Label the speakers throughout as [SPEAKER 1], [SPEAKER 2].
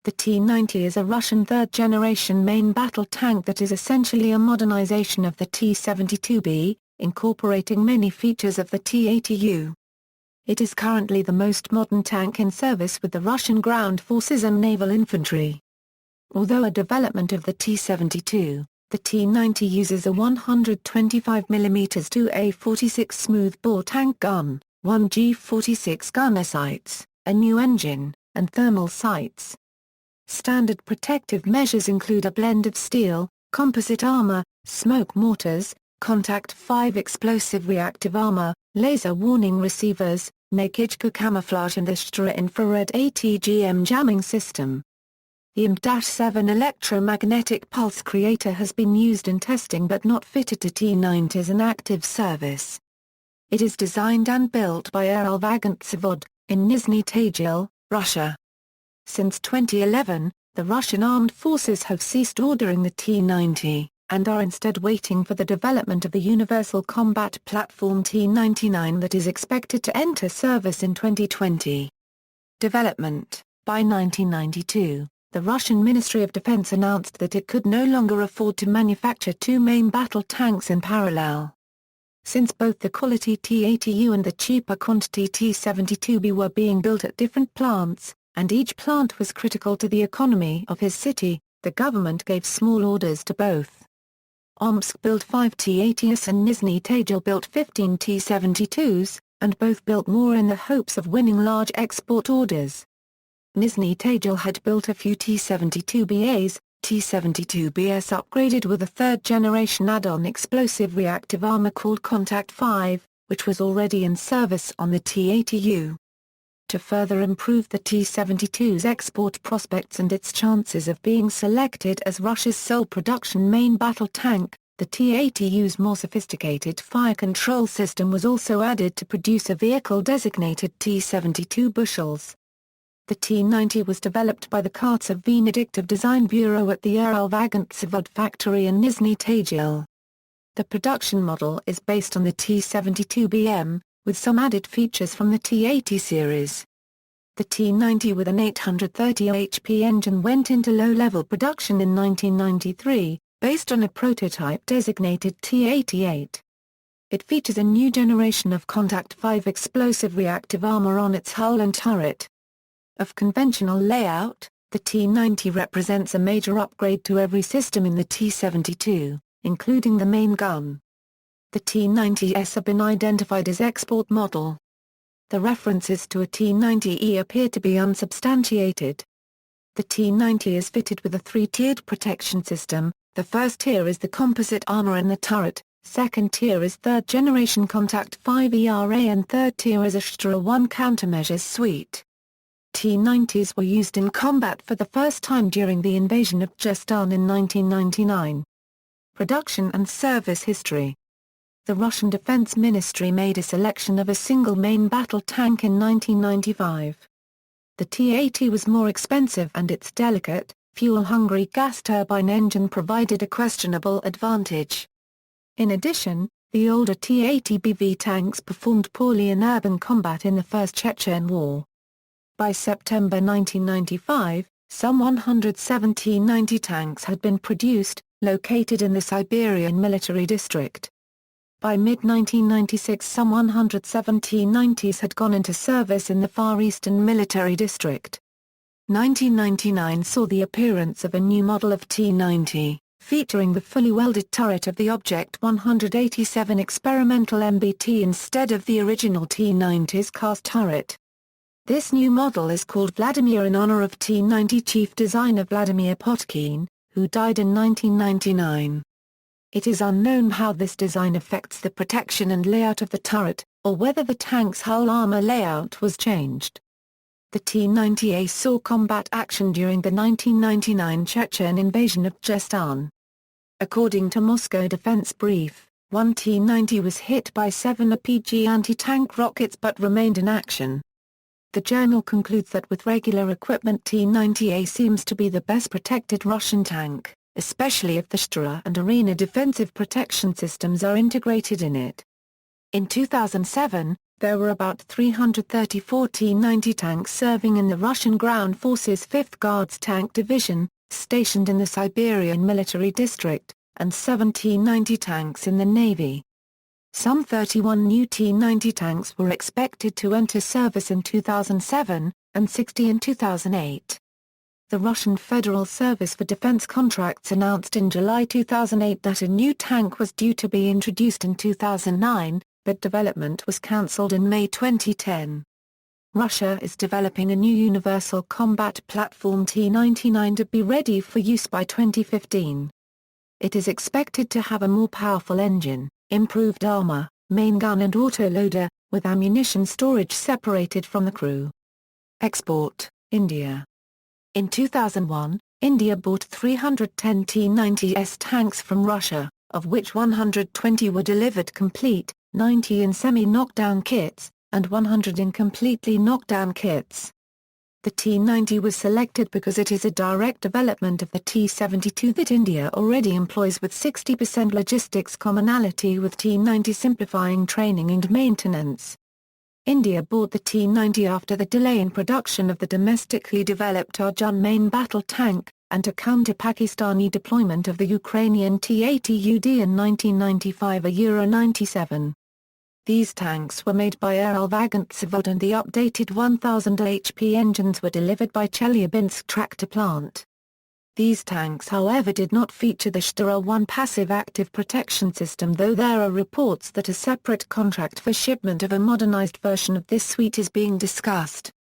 [SPEAKER 1] The T-90 is a Russian third-generation main battle tank that is essentially a modernization of the T-72B, incorporating many features of the T-80U. It is currently the most modern tank in service with the Russian ground forces and naval infantry. Although a development of the T-72, the T-90 uses a 125 mm 2A46 smoothbore tank gun, 1 G46 gunner sights, a new engine, and thermal sights. Standard protective measures include a blend of steel, composite armor, smoke mortars, Contact 5 explosive-reactive armor, laser warning receivers, Nakidka camouflage and the Shtora infrared ATGM jamming system. The IM-7 electromagnetic pulse creator has been used in testing but not fitted to T-90s in active service. It is designed and built by Uralvagonzavod, in Nizhny Tagil, Russia. Since 2011, the Russian armed forces have ceased ordering the T-90, and are instead waiting for the development of the Universal Combat Platform T-99 that is expected to enter service in 2020. Development. By 1992, the Russian Ministry of Defense announced that it could no longer afford to manufacture two main battle tanks in parallel. Since both the quality T-80U and the cheaper quantity T-72B were being built at different plants, and each plant was critical to the economy of his city, the government gave small orders to both. Omsk built 5 T-80s and Nizhny Tagil built 15 T-72s, and both built more in the hopes of winning large export orders. Nizhny Tagil had built a few T-72BAs, T-72BS upgraded with a third-generation add-on explosive-reactive armor called Contact 5, which was already in service on the T-80U. To further improve the T-72's export prospects and its chances of being selected as Russia's sole production main battle tank, the T-80U's more sophisticated fire control system was also added to produce a vehicle designated T-72 bushels. The T-90 was developed by the Countermeasures Design Bureau at the Uralvagonzavod factory in Nizhny Tagil. The production model is based on the T-72BM, with some added features from the T-80 series. The T-90 with an 830 HP engine went into low-level production in 1993, based on a prototype designated T-88. It features a new generation of Contact 5 explosive-reactive armor on its hull and turret. Of conventional layout, the T-90 represents a major upgrade to every system in the T-72, including the main gun. The T-90s have been identified as export model. The references to a T-90E appear to be unsubstantiated. The T-90 is fitted with a three-tiered protection system. The first tier is the composite armor in the turret, second tier is third-generation Contact 5 ERA and third tier is a Shtora 1 countermeasures suite. T-90s were used in combat for the first time during the invasion of Shtora in 1999. Production and service history. The Russian Defense Ministry made a selection of a single main battle tank in 1995. The T-80 was more expensive and its delicate, fuel-hungry gas turbine engine provided a questionable advantage. In addition, the older T-80BV tanks performed poorly in urban combat in the First Chechen War. By September 1995, some 107 T-90 tanks had been produced, located in the Siberian Military District. By mid-1996 some 107 T-90s had gone into service in the Far Eastern Military District. 1999 saw the appearance of a new model of T-90, featuring the fully welded turret of the Object 187 experimental MBT instead of the original T-90's cast turret. This new model is called Vladimir in honor of T-90 chief designer Vladimir Potkin, who died in 1999. It is unknown how this design affects the protection and layout of the turret, or whether the tank's hull armor layout was changed. The T-90A saw combat action during the 1999 Chechen invasion of Shtora. According to Moscow Defense Brief, one T-90 was hit by 7 ATGM anti-tank rockets but remained in action. The journal concludes that with regular equipment T-90A seems to be the best protected Russian tank, especially if the Shtora and Arena defensive protection systems are integrated in it. In 2007, There were about 334 T-90 tanks serving in the Russian Ground Forces 5th Guards Tank Division, stationed in the Siberian Military District, and 7 T-90 tanks in the Navy. Some 31 new T-90 tanks were expected to enter service in 2007, and 60 in 2008. The Russian Federal Service for Defense Contracts announced in July 2008 that a new tank was due to be introduced in 2009, but development was cancelled in May 2010. Russia is developing a new universal combat platform T-99 to be ready for use by 2015. It is expected to have a more powerful engine, improved armor, main gun and autoloader, with ammunition storage separated from the crew. Export, India. In 2001, India bought 310 T-90S tanks from Russia, of which 120 were delivered complete, 90 in semi-knockdown kits, and 100 in completely knockdown kits. The T-90 was selected because it is a direct development of the T-72 that India already employs, with 60% logistics commonality with T-90 simplifying training and maintenance. India bought the T-90 after the delay in production of the domestically developed Arjun main battle tank, and to counter Pakistani deployment of the Ukrainian T-80UD in 1995 Euro 97. These tanks were made by Uralvagonzavod and the updated 1000 HP engines were delivered by Chelyabinsk tractor plant. These tanks however did not feature the Shtora 1 passive-active protection system, though there are reports that a separate contract for shipment of a modernized version of this suite is being discussed.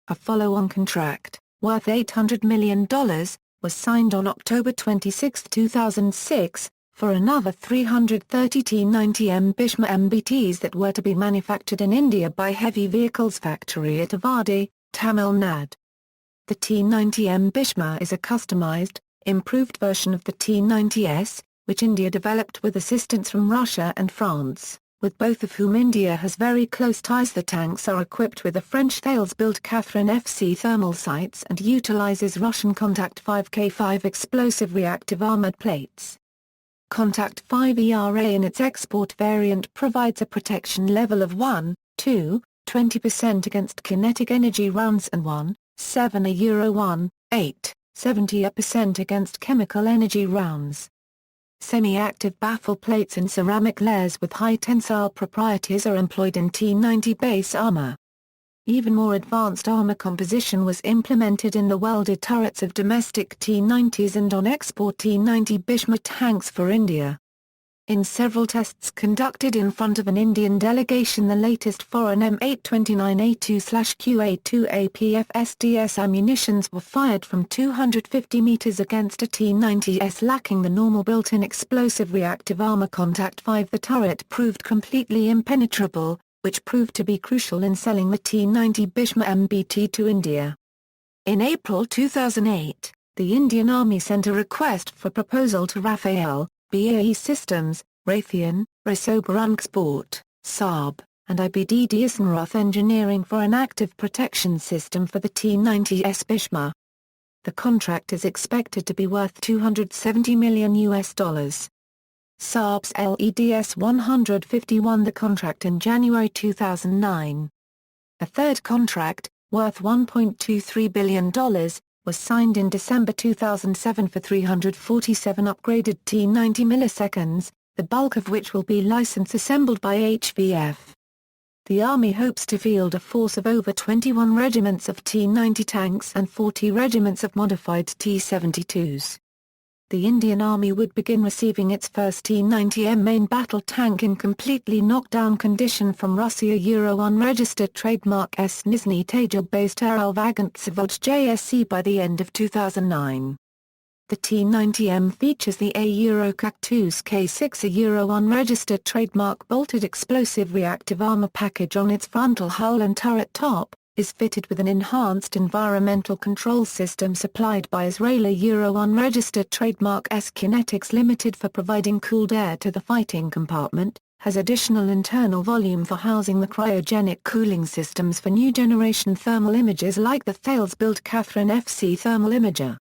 [SPEAKER 1] A follow-on contract, worth $800 million, was signed on October 26, 2006, for another 330 T-90M Bhishma MBTs that were to be manufactured in India by Heavy Vehicles Factory at Avadi, Tamil Nadu. The T-90M Bhishma is a customized, improved version of the T-90S, which India developed with assistance from Russia and France, with both of whom India has very close ties. The tanks are equipped with a French Thales-built Catherine FC thermal sights and utilizes Russian Contact 5K5 explosive-reactive armored plates. Contact 5 ERA in its export variant provides a protection level of 20% against kinetic energy rounds and 70% against chemical energy rounds. Semi-active baffle plates in ceramic layers with high tensile properties are employed in T-90 base armor. Even more advanced armor composition was implemented in the welded turrets of domestic T-90s and on export T-90 Bhishma tanks for India. In several tests conducted in front of an Indian delegation, the latest foreign M829A2/QA2APF-SDS ammunitions were fired from 250 meters against a T-90S lacking the normal built-in explosive-reactive armor. Contact 5. The turret proved completely impenetrable, which proved to be crucial in selling the T-90 Bhishma MBT to India. In April 2008, the Indian Army sent a request for proposal to Rafael, BAE Systems, Raytheon, Uralvagonzavod, Saab, and IBD Diesenroth Engineering for an active protection system for the T-90S Bhishma. The contract is expected to be worth $270 million. Saab's LEDS-150 won the contract in January 2009. A third contract, worth $1.23 billion, was signed in December 2007 for 347 upgraded T-90 milliseconds, the bulk of which will be license assembled by HVF. The Army hopes to field a force of over 21 regiments of T-90 tanks and 40 regiments of modified T-72s. The Indian Army would begin receiving its first T-90M main battle tank in completely knockdown condition from Russia Euro 1 registered trademark S Nizhny Tagil based Uralvagonzavod JSC by the end of 2009. The T-90M features the A Euro Cactus K6 a Euro 1 registered trademark bolted explosive-reactive armor package on its frontal hull and turret top, is fitted with an enhanced environmental control system supplied by Israeli Euro 1 registered trademark S-Kinetics Limited for providing cooled air to the fighting compartment, has additional internal volume for housing the cryogenic cooling systems for new generation thermal imagers like the Thales-built Catherine FC thermal imager.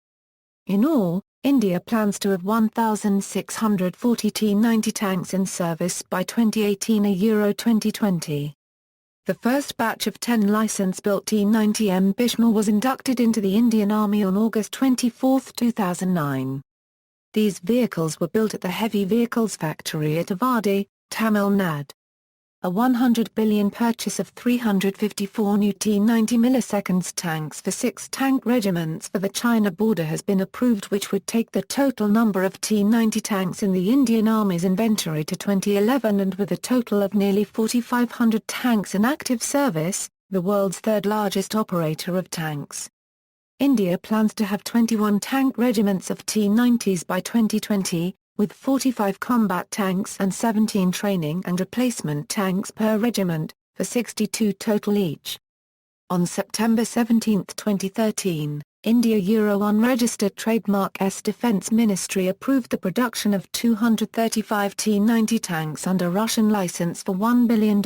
[SPEAKER 1] In all, India plans to have 1,640 T-90 tanks in service by 2018 Euro 2020. The first batch of 10 license-built T-90M Bishmar was inducted into the Indian Army on August 24, 2009. These vehicles were built at the Heavy Vehicles Factory at Avadi, Tamil Nadu. A 100 billion purchase of 354 new T-90 milliseconds tanks for 6 tank regiments for the China border has been approved, which would take the total number of T-90 tanks in the Indian Army's inventory to 2011, and with a total of nearly 4,500 tanks in active service, the world's third largest operator of tanks. India plans to have 21 tank regiments of T-90s by 2020, with 45 combat tanks and 17 training and replacement tanks per regiment, for 62 total each. On September 17, 2013, India unregistered trademark S Defence Ministry approved the production of 235 T-90 tanks under Russian license for $1 billion.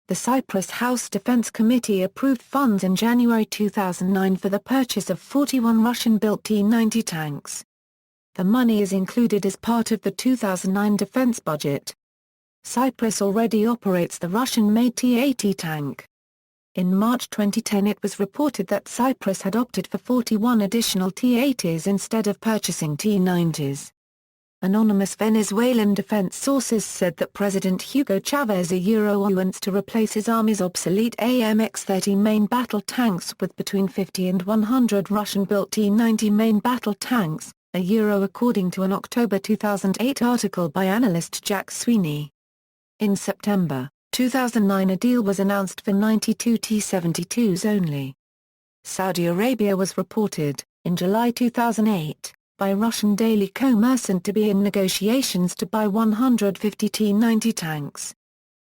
[SPEAKER 1] The Cyprus House Defense Committee approved funds in January 2009 for the purchase of 41 Russian-built T-90 tanks. The money is included as part of the 2009 defense budget. Cyprus already operates the Russian-made T-80 tank. In March 2010 it was reported that Cyprus had opted for 41 additional T-80s instead of purchasing T-90s. Anonymous Venezuelan defense sources said that President Hugo Chavez wants to replace his army's obsolete AMX-30 main battle tanks with between 50 and 100 Russian-built T-90 main battle tanks, according to an October 2008 article by analyst Jack Sweeney. In September 2009 a deal was announced for 92 T-72s only. Saudi Arabia was reported, in July 2008, by Russian daily Commerçant to be in negotiations to buy 150 T-90 tanks.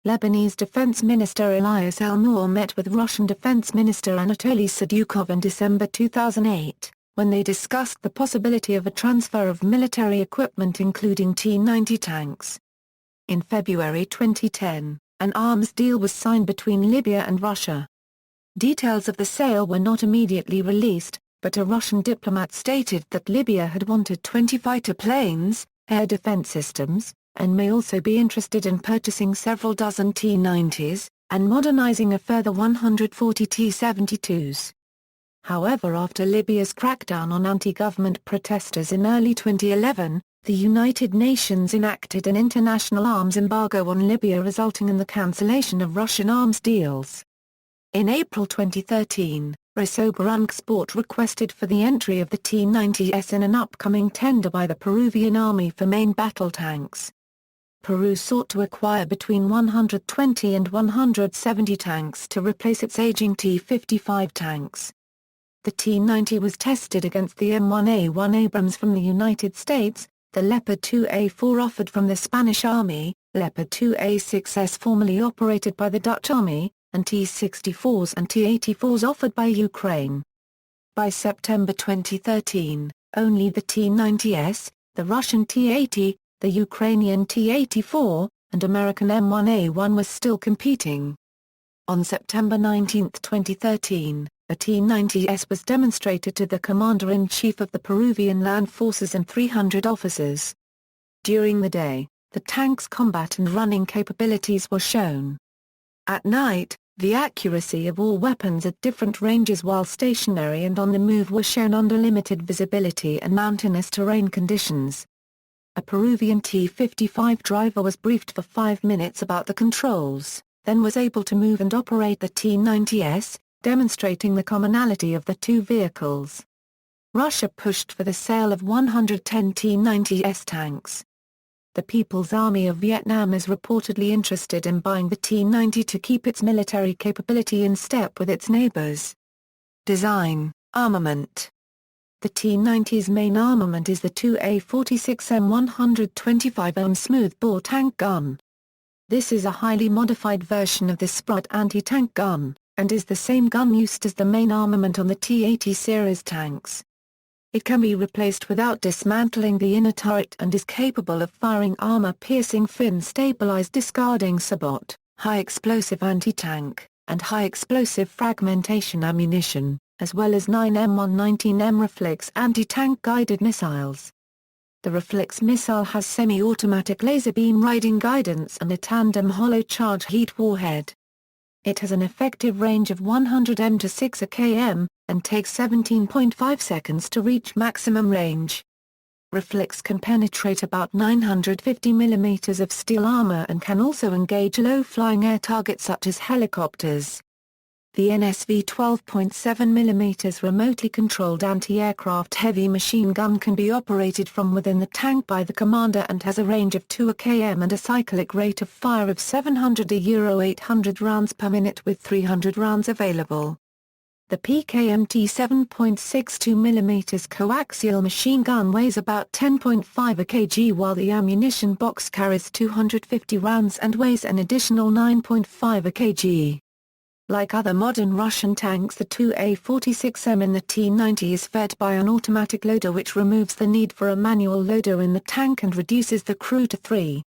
[SPEAKER 1] Lebanese Defense Minister Elias Al-Noor met with Russian Defense Minister Anatoly Sadyukov in December 2008. When they discussed the possibility of a transfer of military equipment including T-90 tanks. In February 2010, an arms deal was signed between Libya and Russia. Details of the sale were not immediately released, but a Russian diplomat stated that Libya had wanted 20 fighter planes, air defense systems, and may also be interested in purchasing several dozen T-90s, and modernizing a further 140 T-72s. However, after Libya's crackdown on anti-government protesters in early 2011, the United Nations enacted an international arms embargo on Libya, resulting in the cancellation of Russian arms deals. In April 2013, Rosoboronexport requested for the entry of the T-90S in an upcoming tender by the Peruvian Army for main battle tanks. Peru sought to acquire between 120 and 170 tanks to replace its aging T-55 tanks. The T-90 was tested against the M1A1 Abrams from the United States, the Leopard 2A4 offered from the Spanish Army, Leopard 2A6S formerly operated by the Dutch Army, and T-64s and T-84s offered by Ukraine. By September 2013, only the T-90S, the Russian T-80, the Ukrainian T-84, and American M1A1 was still competing. On September 19, 2013, a T-90S was demonstrated to the Commander-in-Chief of the Peruvian Land Forces and 300 officers. During the day, the tank's combat and running capabilities were shown. At night, the accuracy of all weapons at different ranges while stationary and on the move were shown under limited visibility and mountainous terrain conditions. A Peruvian T-55 driver was briefed for 5 minutes about the controls, then was able to move and operate the T-90S, demonstrating the commonality of the two vehicles. Russia pushed for the sale of 110 T-90S tanks. The People's Army of Vietnam is reportedly interested in buying the T-90 to keep its military capability in step with its neighbors. Design, armament. The T-90's main armament is the 2A46M 125mm smoothbore tank gun. This is a highly modified version of the Sprut anti-tank gun, and is the same gun used as the main armament on the T-80 series tanks. It can be replaced without dismantling the inner turret and is capable of firing armor-piercing fin-stabilized discarding sabot, high-explosive anti-tank, and high-explosive fragmentation ammunition, as well as 9M119M reflex anti-tank guided missiles. The reflex missile has semi-automatic laser beam riding guidance and a tandem hollow charge heat warhead. It has an effective range of 100 m to 6 km, and takes 17.5 seconds to reach maximum range. Reflex can penetrate about 950 mm of steel armor and can also engage low-flying air targets such as helicopters. The NSV 12.7 mm remotely controlled anti-aircraft heavy machine gun can be operated from within the tank by the commander and has a range of 2 km and a cyclic rate of fire of 700-800 rounds per minute with 300 rounds available. The PKMT 7.62 mm coaxial machine gun weighs about 10.5 kg while the ammunition box carries 250 rounds and weighs an additional 9.5 kg. Like other modern Russian tanks, the 2A46M in the T-90 is fed by an automatic loader which removes the need for a manual loader in the tank and reduces the crew to 3.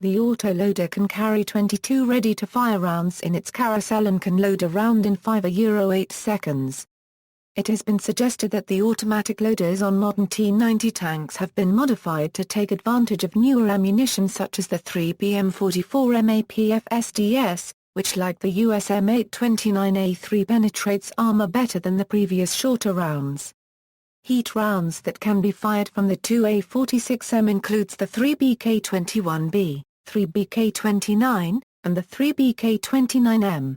[SPEAKER 1] The autoloader can carry 22 ready-to-fire rounds in its carousel and can load a round in 5-8 seconds. It has been suggested that the automatic loaders on modern T-90 tanks have been modified to take advantage of newer ammunition such as the 3BM44M APF SDS, which like the US M829A3 penetrates armor better than the previous shorter rounds. Heat rounds that can be fired from the 2A46M includes the 3BK21B, 3BK29, and the 3BK29M.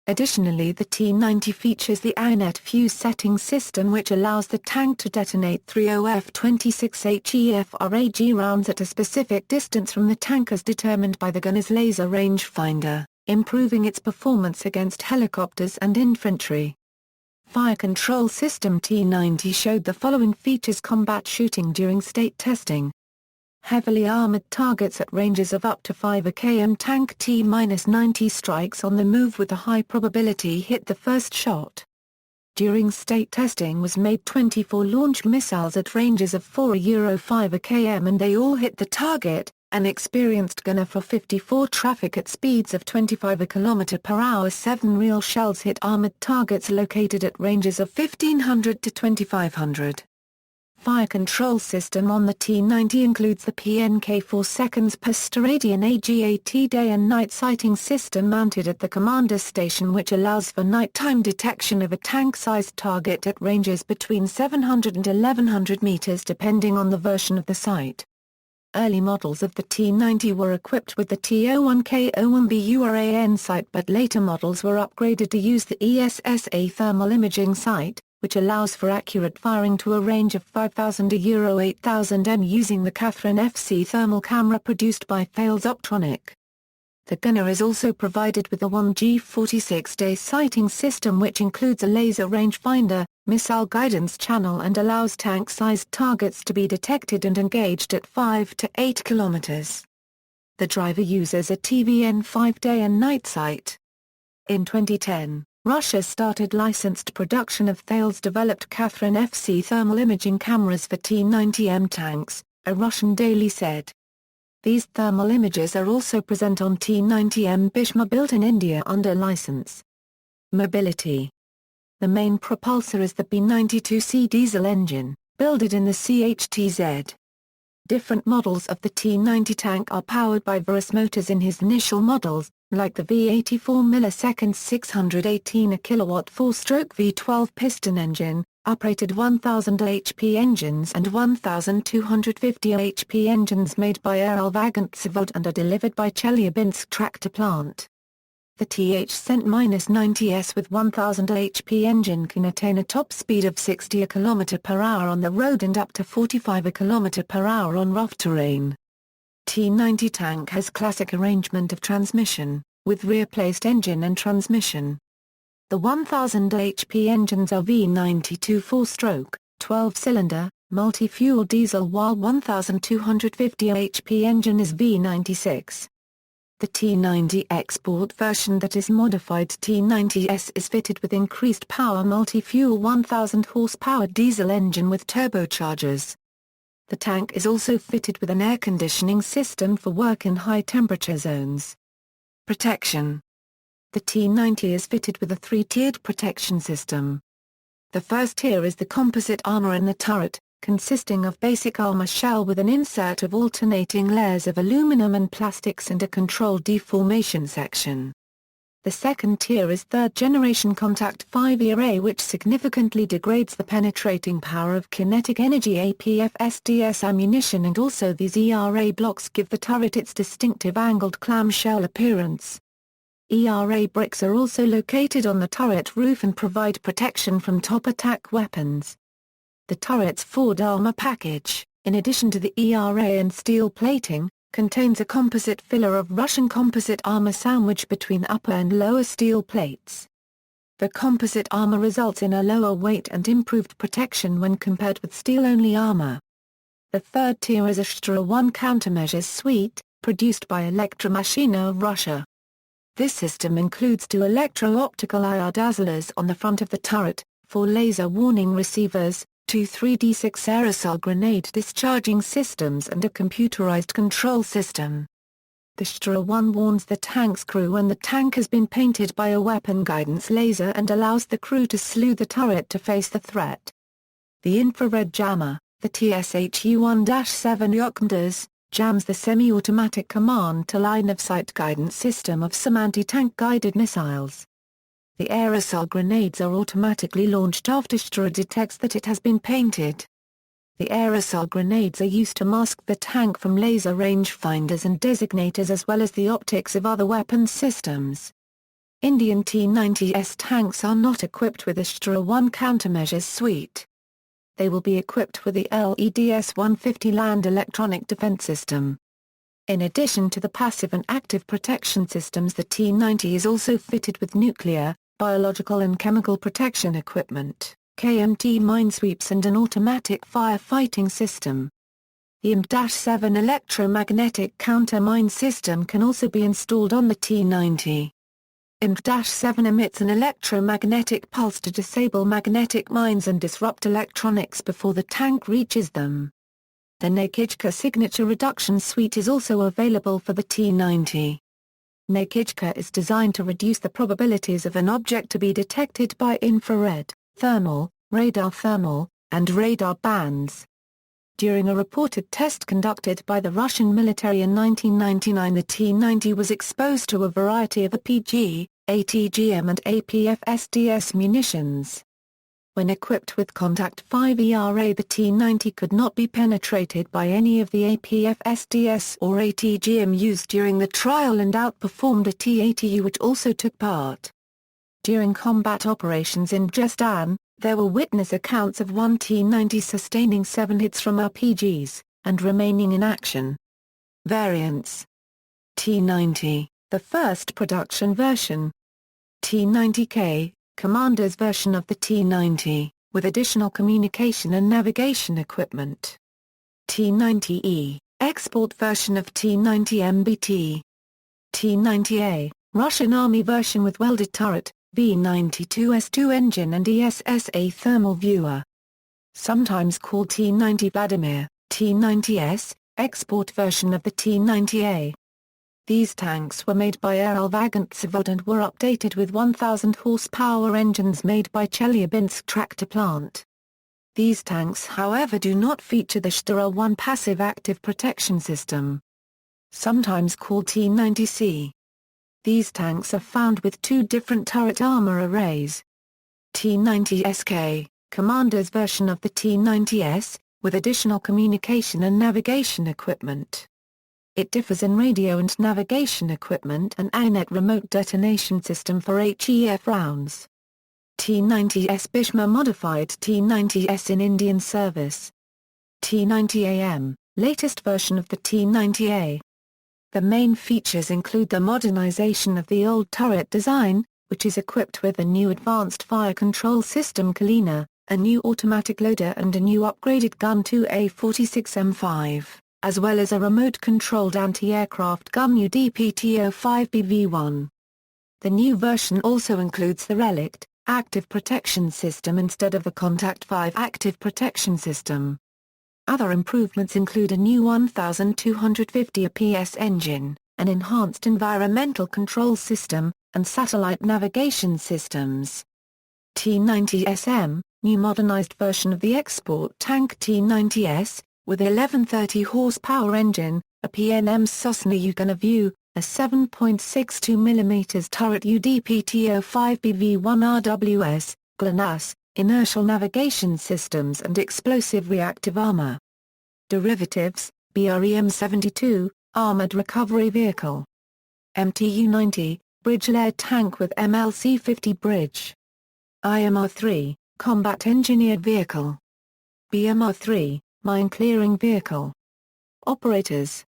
[SPEAKER 1] Additionally, the T-90 features the AINET fuse setting system which allows the tank to detonate 3 OF-26HEFRAG rounds at a specific distance from the tank as determined by the gunner's laser rangefinder, improving its performance against helicopters and infantry. Fire Control System T-90 showed the following features: combat shooting during state testing. Heavily armored targets at ranges of up to 5 km. Tank T-90 strikes on the move with a high probability hit the first shot. During state testing was made 24 launch missiles at ranges of 4-5 km and they all hit the target. An experienced gunner for 54 traffic at speeds of 25 km/h. 7 real shells hit armored targets located at ranges of 1500 to 2500. Fire control system on the T-90 includes the PNK 4 seconds per steradian AGAT day and night sighting system mounted at the commander's station which allows for nighttime detection of a tank-sized target at ranges between 700 and 1100 meters depending on the version of the sight. Early models of the T-90 were equipped with the T01K01B URAN sight but later models were upgraded to use the ESSA thermal imaging sight, which allows for accurate firing to a range of 5,000 to 8,000 m using the Catherine FC thermal camera produced by Thales Optronic. The gunner is also provided with a 1G46-day sighting system which includes a laser rangefinder, missile guidance channel and allows tank-sized targets to be detected and engaged at 5 to 8 km. The driver uses a TVN 5-day and night sight. In 2010, Russia started licensed production of Thales-developed Catherine FC thermal imaging cameras for T-90M tanks, a Russian daily said. These thermal images are also present on T-90M Bhishma built in India under license. Mobility. The main propulsor is the B92C diesel engine, built in the CHTZ. Different models of the T-90 tank are powered by various motors in his initial models, like the V84 ms 618 kW 4-stroke V12 piston engine, uprated 1000 HP engines and 1250 HP engines made by Uralvagonzavod and are delivered by Chelyabinsk tractor plant. The TH-90S with 1000 HP engine can attain a top speed of 60 km/h on the road and up to 45 km/h on rough terrain. T-90 tank has classic arrangement of transmission, with rear-placed engine and transmission. The 1000 HP engines are V92 4-stroke, 12-cylinder, multi-fuel diesel while 1250 HP engine is V96. The T-90 export version that is modified T-90S is fitted with increased power multi-fuel 1000 horsepower diesel engine with turbochargers. The tank is also fitted with an air conditioning system for work in high temperature zones. Protection. The T-90 is fitted with a 3-tiered protection system. The first tier is the composite armor in the turret, consisting of basic armor shell with an insert of alternating layers of aluminum and plastics and a controlled deformation section. The second tier is third-generation Contact 5 ERA, which significantly degrades the penetrating power of kinetic energy APF-SDS ammunition, and also these ERA blocks give the turret its distinctive angled clamshell appearance. ERA bricks are also located on the turret roof and provide protection from top attack weapons. The turret's forward armor package, in addition to the ERA and steel plating, contains a composite filler of Russian composite armor sandwiched between upper and lower steel plates. The composite armor results in a lower weight and improved protection when compared with steel-only armor. The third tier is a Shtora 1 countermeasures suite, produced by Elektromashina of Russia. This system includes 2 electro-optical IR dazzlers on the front of the turret, 4 laser warning receivers, 2 3D6 aerosol grenade discharging systems and a computerized control system. The Shtora 1 warns the tank's crew when the tank has been painted by a weapon guidance laser and allows the crew to slew the turret to face the threat. The infrared jammer, the TSHU-1-7 Yokmdas, jams the semi-automatic command-to-line-of-sight guidance system of some anti-tank guided missiles. The aerosol grenades are automatically launched after Shtora detects that it has been painted. The aerosol grenades are used to mask the tank from laser rangefinders and designators as well as the optics of other weapons systems. Indian T-90S tanks are not equipped with the Shtora 1 countermeasures suite. They will be equipped with the LEDS-150 land electronic defense system. In addition to the passive and active protection systems, the T-90 is also fitted with nuclear, biological and chemical protection equipment, KMT minesweeps and an automatic firefighting system. The IM-7 electromagnetic counter-mine system can also be installed on the T-90. IM-7 emits an electromagnetic pulse to disable magnetic mines and disrupt electronics before the tank reaches them. The Nakidka signature reduction suite is also available for the T-90. Nakidka is designed to reduce the probabilities of an object to be detected by infrared, thermal, and radar bands. During a reported test conducted by the Russian military in 1999, the T-90 was exposed to a variety of APG, ATGM and APF-SDS munitions. When equipped with Contact 5 ERA, the T-90 could not be penetrated by any of the APF-SDS or ATGM used during the trial and outperformed a T-80U which also took part. During combat operations in Dagestan, there were witness accounts of one T-90 sustaining 7 hits from RPGs, and remaining in action. Variants: T-90, the first production version. T-90K, Commander's version of the T-90, with additional communication and navigation equipment. T-90E, export version of T-90 MBT. T-90A, Russian Army version with welded turret, V-92S2 engine and ESSA thermal viewer. Sometimes called T-90 Vladimir, T-90S, export version of the T-90A. These tanks were made by Uralvagonzavod and were updated with 1,000 horsepower engines made by Chelyabinsk tractor plant. These tanks, however, do not feature the Shtora 1 passive active protection system. Sometimes called T-90C. These tanks are found with 2 different turret armor arrays. T-90SK, Commander's version of the T-90S, with additional communication and navigation equipment. It differs in radio and navigation equipment and ANET remote detonation system for HEF rounds. T-90S Bhishma modified T-90S in Indian service. T-90AM, latest version of the T-90A. The main features include the modernization of the old turret design, which is equipped with a new advanced fire control system Kalina, a new automatic loader and a new upgraded gun 2A46M5. As well as a remote-controlled anti-aircraft gun UDP-TO5BV1. The new version also includes the Relict, active protection system instead of the Contact 5 active protection system. Other improvements include a new 1250 APS engine, an enhanced environmental control system, and satellite navigation systems. T-90SM, new modernized version of the export tank T-90S, with 1130 horsepower engine, a PNM Sosna Yugonovu, a 7.62 mm turret UDP-TO5BV1 RWS, inertial navigation systems and explosive-reactive armor. Derivatives, BREM-72, Armored Recovery Vehicle. MTU-90, Bridge-Layered Tank with MLC-50 Bridge. IMR-3, Combat Engineered Vehicle. BMR-3, Mine Clearing Vehicle. Operators.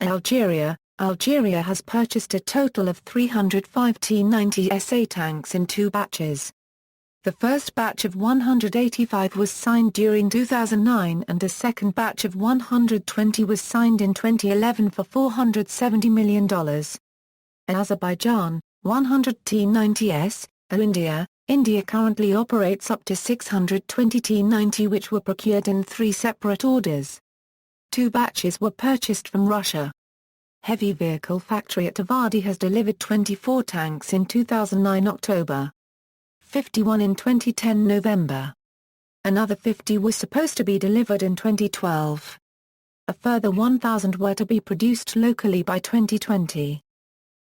[SPEAKER 1] Algeria has purchased a total of 305 T-90 SA tanks in 2 batches. The first batch of 185 was signed during 2009 and a second batch of 120 was signed in 2011 for $470 million. Azerbaijan, 100 T-90S, India currently operates up to 620 T-90 which were procured in 3 separate orders. 2 batches were purchased from Russia. Heavy Vehicle Factory at Avadi has delivered 24 tanks in 2009 October. 51 in 2010 November. Another 50 were supposed to be delivered in 2012. A further 1,000 were to be produced locally by 2020.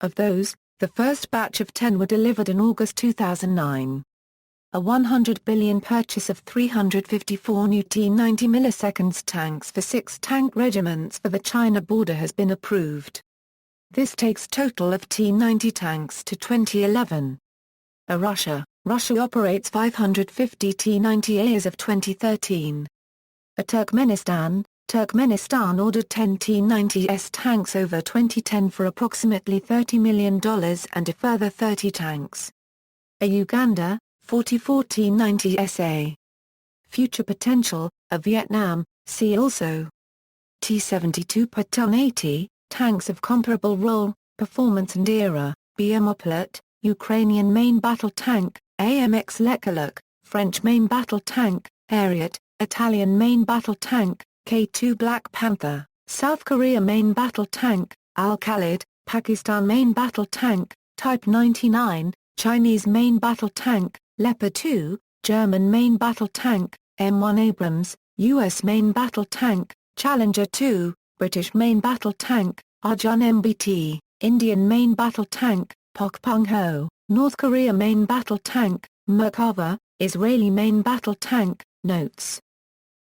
[SPEAKER 1] Of those, the first batch of 10 were delivered in August 2009. A $100 billion purchase of 354 new T-90 milliseconds tanks for 6 tank regiments for the China border has been approved. This takes total of T-90 tanks to 2011. Russia operates 550 T-90 as of 2013. Turkmenistan ordered 10 T-90S tanks over 2010 for approximately $30 million and a further 30 tanks. Uganda, 44 T-90SA. Future potential, Vietnam, see also. T-72 per ton 80, tanks of comparable role, performance and era, BM-Oplet, Ukrainian main battle tank, AMX Lekaluk, French main battle tank, Ariat, Italian main battle tank, K2 Black Panther, South Korea main battle tank, Al-Khalid, Pakistan main battle tank, Type 99, Chinese main battle tank, Leopard 2, German main battle tank, M1 Abrams, US main battle tank, Challenger 2, British main battle tank, Arjun MBT, Indian main battle tank, Pokpung Ho, North Korea main battle tank, Merkava, Israeli main battle tank. Notes.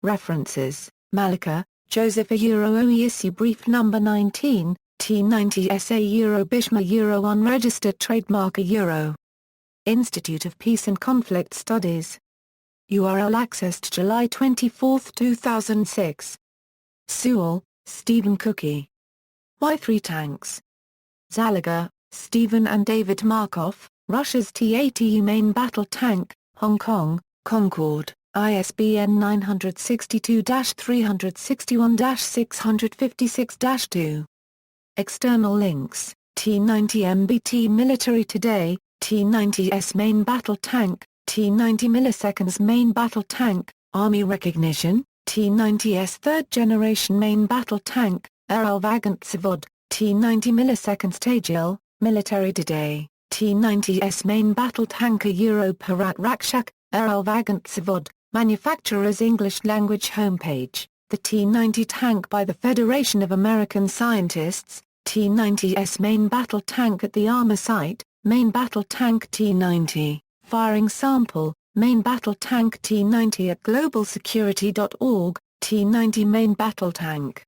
[SPEAKER 1] References: Malika, Joseph OE Issue Brief Number 19, T-90 SA Bishma Unregistered Trademark Institute of Peace and Conflict Studies. URL accessed July 24, 2006. Sewell, Stephen Cookie. Y-3 Tanks. Zalaga, Stephen and David Markov, Russia's T-80U main battle tank, Hong Kong, Concord, ISBN 962-361-656-2. External links, T-90 MBT Military Today, T-90S main battle tank, T-90 milliseconds main battle tank, Army recognition, T-90S third generation main battle tank, Uralvagonzavod, T-90 milliseconds Tagil, Military Today, T-90S main battle tanker Parat Rakshak, Uralvagonzavod, manufacturer's English language homepage, the T-90 tank by the Federation of American Scientists, T-90S main battle tank at the Armour site, main battle tank T-90, firing sample, main battle tank T-90 at globalsecurity.org, T-90 main battle tank.